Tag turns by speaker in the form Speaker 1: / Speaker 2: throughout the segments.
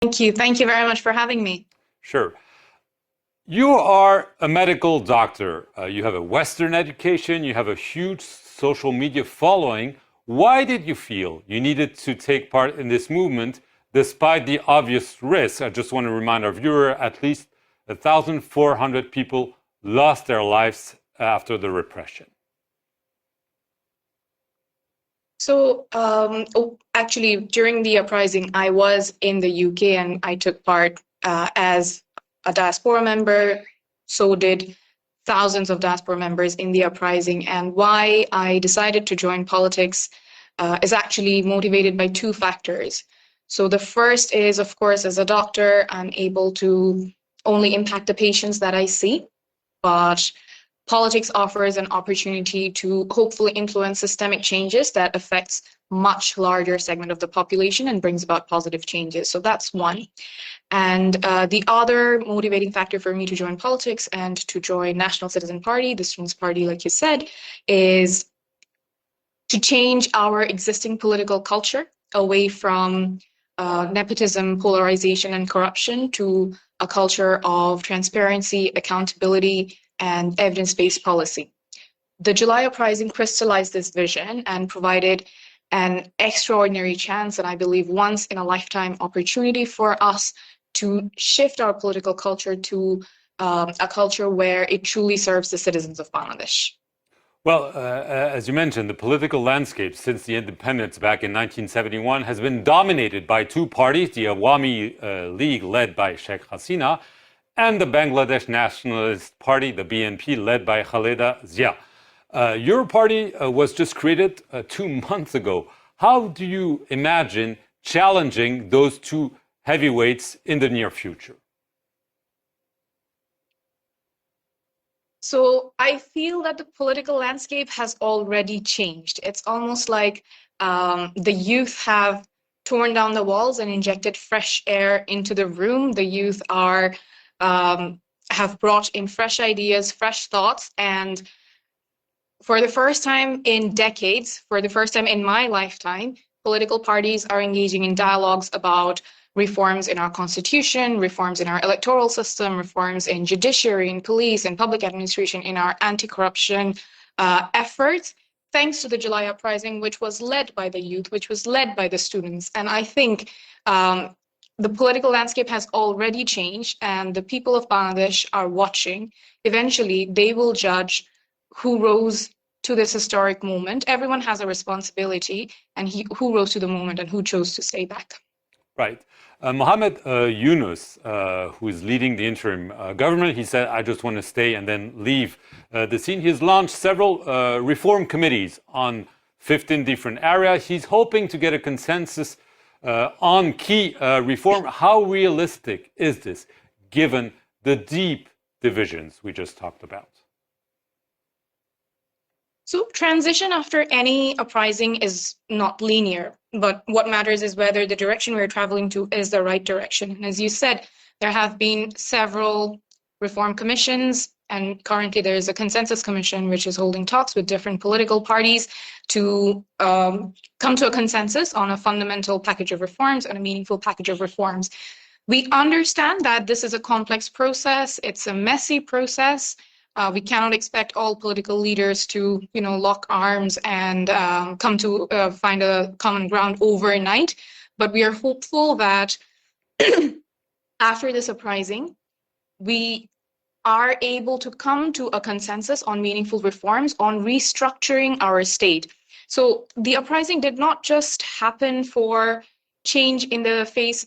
Speaker 1: Thank you. Thank you very much for having me.
Speaker 2: Sure. You are a medical doctor. You have a Western education. You have a huge social media following. Why did you feel you needed to take part in this movement despite the obvious risks? I just want to remind our viewer, at least 1,400 people lost their lives after the repression.
Speaker 1: So, actually, during the uprising, I was in the UK and I took part as a diaspora member. So did thousands of diaspora members in the uprising. And why I decided to join politics is actually motivated by two factors. So the first is, of course, as a doctor, I'm able to only impact the patients that I see, but politics offers an opportunity to hopefully influence systemic changes that affects much larger segment of the population and brings about positive changes. So that's one. And the other motivating factor for me to join politics and to join National Citizen Party, the Students' Party, like you said, is to change our existing political culture away from nepotism, polarization, and corruption to a culture of transparency, accountability, and evidence-based policy. The July uprising crystallized this vision and provided an extraordinary chance, and I believe once in a lifetime opportunity for us to shift our political culture to a culture where it truly serves the citizens of Bangladesh.
Speaker 2: Well, as you mentioned, the political landscape since the independence back in 1971 has been dominated by two parties, the Awami League led by Sheikh Hasina and the Bangladesh Nationalist Party, the BNP, led by Khaleda Zia. Your party was just created 2 months ago. How do you imagine challenging those two heavyweights in the near future?
Speaker 1: So I feel that the political landscape has already changed. It's almost like the youth have torn down the walls and injected fresh air into the room. The youth are have brought in fresh ideas, fresh thoughts, and for the first time in decades, for the first time in my lifetime, political parties are engaging in dialogues about reforms in our constitution, reforms in our electoral system, reforms in judiciary, in police, and public administration, in our anti-corruption efforts, thanks to the July uprising, which was led by the youth, which was led by the students. And I think the political landscape has already changed, and the people of Bangladesh are watching. Eventually, they will judge who rose to this historic moment. Everyone has a responsibility, and who rose to the moment and who chose to stay back.
Speaker 2: Right. Mohammed Yunus, who is leading the interim government, he said, I just want to stay and then leave the scene. He's launched several reform committees on 15 different areas. He's hoping to get a consensus on key reform. How realistic is this, given the deep divisions we just talked about?
Speaker 1: So transition after any uprising is not linear, but what matters is whether the direction we're traveling to is the right direction. And as you said, there have been several reform commissions, and currently there is a consensus commission which is holding talks with different political parties to come to a consensus on a fundamental package of reforms and a meaningful package of reforms. We understand that this is a complex process, it's a messy process. We cannot expect all political leaders to, lock arms and come to find a common ground overnight. But we are hopeful that after this uprising, we are able to come to a consensus on meaningful reforms, on restructuring our state. So the uprising did not just happen for change in the face,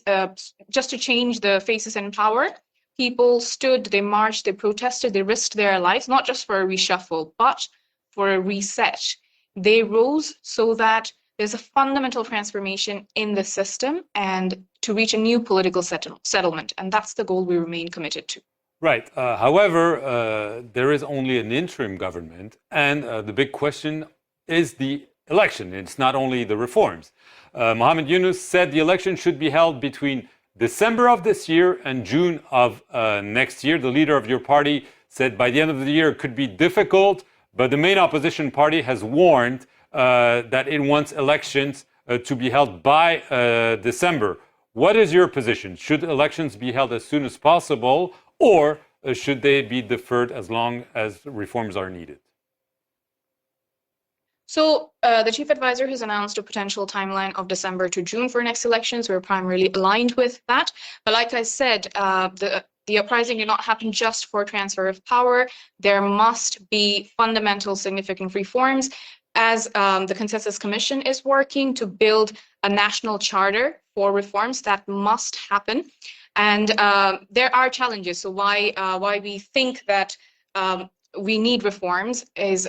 Speaker 1: just to change the faces in power. People stood, they marched, they protested, they risked their lives, not just for a reshuffle, but for a reset. They rose so that there's a fundamental transformation in the system and to reach a new political settlement. And that's the goal we remain committed to.
Speaker 2: Right. However, there is only an interim government, and the big question is the election. It's not only the reforms. Mohammed Yunus said the election should be held between December of this year and June of next year. The leader of your party said by the end of the year it could be difficult, but the main opposition party has warned that it wants elections to be held by December. What is your position? Should elections be held as soon as possible, or should they be deferred as long as reforms are needed?
Speaker 1: So the chief advisor has announced a potential timeline of December to June for next elections. We're primarily aligned with that. But like I said, the uprising did not happen just for transfer of power. There must be fundamental, significant reforms as the Consensus Commission is working to build a national charter for reforms that must happen. And there are challenges. So why we think that we need reforms is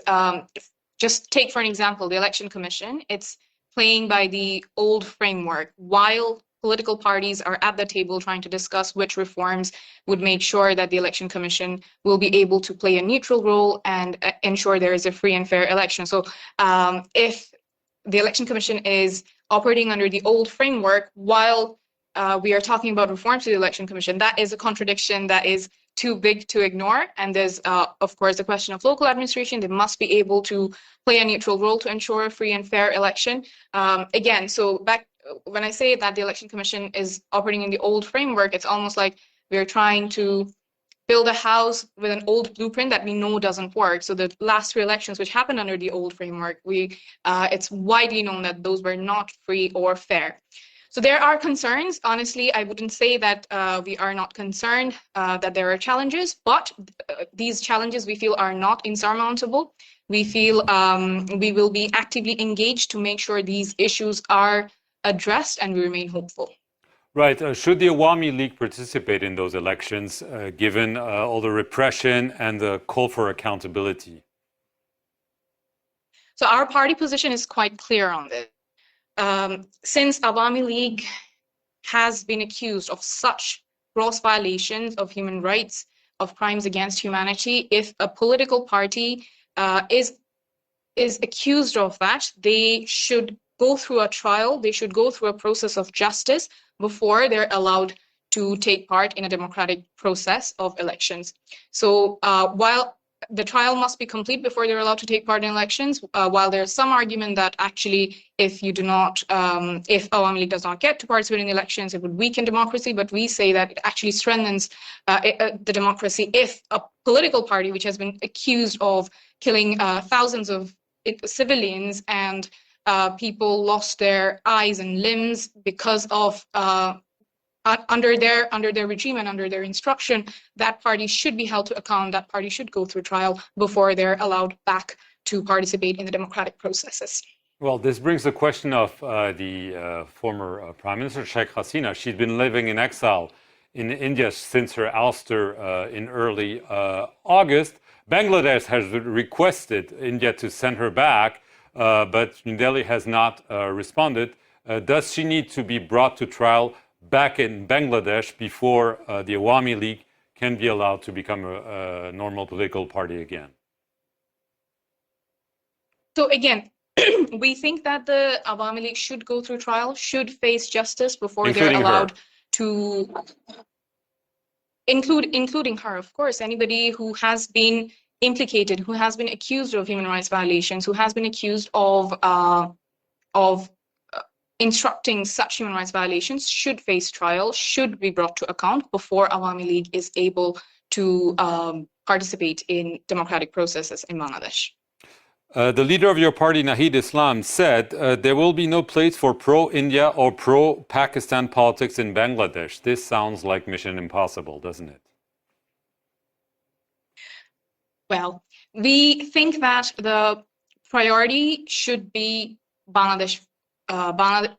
Speaker 1: just take, for an example, the Election Commission. It's playing by the old framework while political parties are at the table trying to discuss which reforms would make sure that the Election Commission will be able to play a neutral role and ensure there is a free and fair election. So if the Election Commission is operating under the old framework while we are talking about reforms to the Election Commission, that is a contradiction that is too big to ignore. And there's, of course, the question of local administration. They must be able to play a neutral role to ensure a free and fair election. Again, so back when I say that the Election Commission is operating in the old framework, it's almost like we're trying to build a house with an old blueprint that we know doesn't work. So the last 3 elections, which happened under the old framework, it's widely known that those were not free or fair. So there are concerns. Honestly, I wouldn't say that we are not concerned that there are challenges, but these challenges we feel are not insurmountable. We feel we will be actively engaged to make sure these issues are addressed, and we remain hopeful.
Speaker 2: Right. Should the Awami League participate in those elections, given all the repression and the call for accountability?
Speaker 1: So our party position is quite clear on this. Since Awami League has been accused of such gross violations of human rights, of crimes against humanity, if a political party is accused of that, they should go through a trial, they should go through a process of justice before they're allowed to take part in a democratic process of elections. So while the trial must be complete before they're allowed to take part in elections, while there's some argument that actually if Awami League does not get to participate in the elections, it would weaken democracy, but we say that it actually strengthens the democracy if a political party which has been accused of killing thousands of civilians and people lost their eyes and limbs because of under their regime and under their instruction, that party should be held to account. That party should go through trial before they're allowed back to participate in the democratic processes.
Speaker 2: Well, this brings the question of the former Prime Minister Sheikh Hasina. She's been living in exile in India since her ouster in early August. Bangladesh has requested India to send her back, but New Delhi has not responded. Does she need to be brought to trial back in Bangladesh before the Awami League can be allowed to become a normal political party again?
Speaker 1: So again, we think that the Awami League should go through trial, should face justice before they're allowed to including her, of course, anybody who has been implicated, who has been accused of human rights violations, who has been accused of instructing such human rights violations should face trial, should be brought to account before Awami League is able to participate in democratic processes in Bangladesh.
Speaker 2: The leader of your party, Nahid Islam, said there will be no place for pro-India or pro-Pakistan politics in Bangladesh. This sounds like Mission Impossible, doesn't it?
Speaker 1: Well, we think that the priority should be Bangladesh,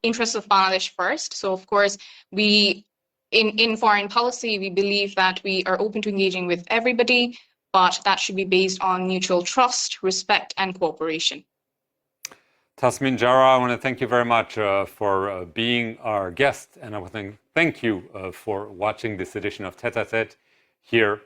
Speaker 1: interests of Bangladesh first. So, of course, in foreign policy, we believe that we are open to engaging with everybody, but that should be based on mutual trust, respect, and cooperation.
Speaker 2: Tasnim Jara, I want to thank you very much for being our guest, and I want to thank you for watching this edition of Tête à Tête here